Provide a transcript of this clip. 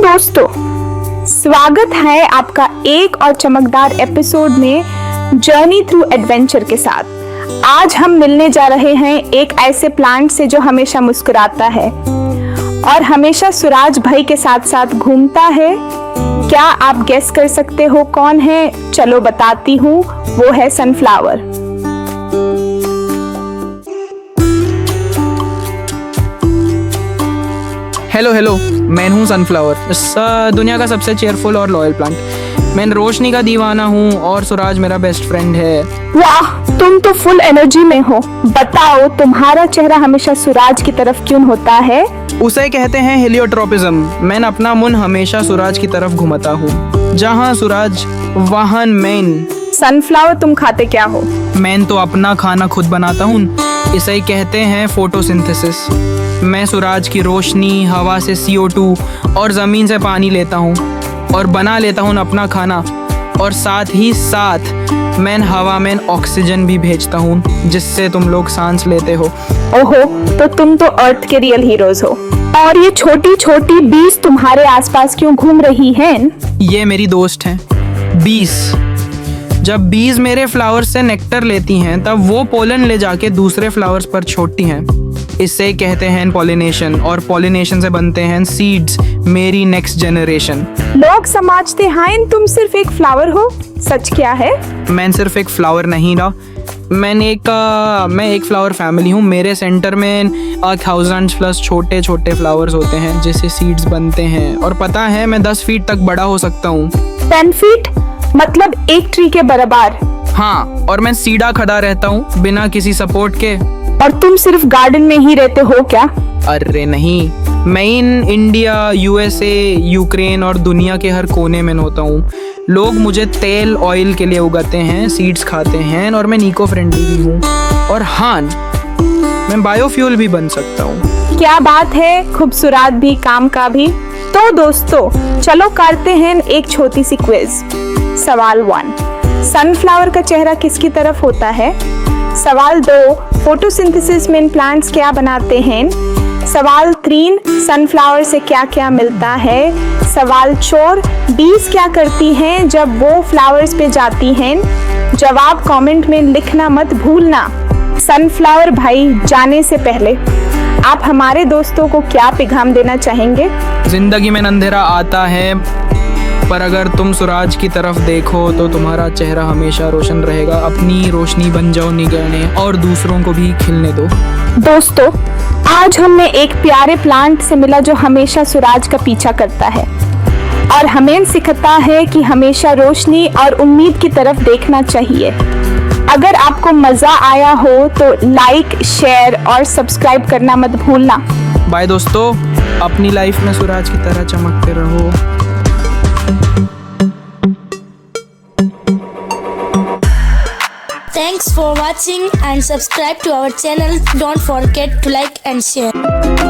दोस्तों, स्वागत है आपका एक और चमकदार एपिसोड में जर्नी थ्रू एडवेंचर के साथ। आज हम मिलने जा रहे हैं एक ऐसे प्लांट से जो हमेशा मुस्कुराता है और हमेशा सुराज भाई के साथ साथ घूमता है। क्या आप गेस कर सकते हो कौन है? चलो बताती हूँ, वो है सनफ्लावर। हेलो, मैं हूँ सनफ्लावर, इस दुनिया का सबसे चेयरफुल और लॉयल प्लांट। मैं रोशनी का दीवाना हूँ और सुराज मेरा बेस्ट फ्रेंड है। वाह, तुम तो फुल एनर्जी में हो। बताओ, तुम्हारा चेहरा हमेशा सुराज की तरफ क्यों होता है? उसे कहते हैं हेलियोट्रोपिज्म। मैं अपना मुंह हमेशा सुराज की तरफ घुमाता हूँ। जहाँ सुराज वहाँ मैन। सनफ्लावर, तुम खाते क्या हो? मैं तो अपना खाना खुद बनाता हूँ। इसे कहते हैं फोटोसिंथेसिस। मैं सूरज की रोशनी, हवा से CO2 और ज़मीन से पानी लेता हूँ और बना लेता हूँ अपना खाना, और साथ ही साथ मैं हवा में ऑक्सीजन भी भेजता हूँ जिससे तुम लोग सांस लेते हो। ओहो, तो तुम तो अर्थ के रियल हीरोज हो। और ये छोटी छोटी बीज तुम्हारे आसपास क्यों घूम रही हैं? ये मेरी दोस्त हैं, बीज। जब बीज मेरे फ्लावर्स से नेक्टर लेती हैं तब वो पोलन ले जाके दूसरे फ्लावर्स पर छोड़ती हैं। इसे कहते हैं पॉलिनेशन, और पॉलिनेशन से बनते हैं सीड्स, मेरी नेक्स्ट जनरेशन। लोग समझते हैं तुम सिर्फ एक फ्लावर हो, सच क्या है? मैं सिर्फ एक फ्लावर नहीं रहा, मैं एक फ्लावर फैमिली हूँ। मेरे सेंटर में 1000+ छोटे छोटे फ्लावर्स होते हैं जिससे सीड्स बनते हैं। और पता है, मैं 10 फीट तक बड़ा हो सकता हूँ। 10 फीट मतलब एक ट्री के बराबर? हाँ, और मैं सीधा खड़ा रहता हूँ बिना किसी सपोर्ट के। और तुम सिर्फ गार्डन में ही रहते हो क्या? अरे नहीं, मैं इंडिया, USA, यूक्रेन और दुनिया के हर कोने में होता हूँ। लोग मुझे तेल ऑयल के लिए उगाते हैं, सीड्स खाते हैं, और मैं इको फ्रेंडली भी हूँ। और हाँ, मैं बायोफ्यूल भी बन सकता हूँ। क्या बात है, खूबसूरत भी, काम का भी। तो दोस्तों, चलो करते हैं एक छोटी सी क्विज। सवाल 1, सनफ्लावर का चेहरा किसकी तरफ होता है? सवाल 2, फोटोसिंथेसिस में प्लांट्स क्या बनाते हैं? सवाल 3, सनफ्लावर से क्या क्या मिलता है? सवाल 4, बीज क्या करती हैं जब वो फ्लावर्स पे जाती हैं? जवाब कमेंट में लिखना मत भूलना। सनफ्लावर भाई, जाने से पहले आप हमारे दोस्तों को क्या पैगाम देना चाहेंगे? जिंदगी में अंधेरा आता है, पर अगर तुम सूरज की तरफ देखो तो तुम्हारा चेहरा हमेशा रोशन रहेगा। अपनी रोशनी बन जाओ निगरने, और दूसरों को भी खिलने दो। दोस्तों, आज हमने एक प्यारे प्लांट से मिला जो हमेशा सूरज का पीछा करता है और हमें सिखाता है कि हमेशा रोशनी और उम्मीद की तरफ देखना चाहिए। अगर आपको मजा आया हो तो लाइक, शेयर और सब्सक्राइब करना मत भूलना। बाय दोस्तों, अपनी लाइफ में सूरज की तरह चमकते रहो। Thanks for watching and subscribe to our channel. Don't forget to like and share.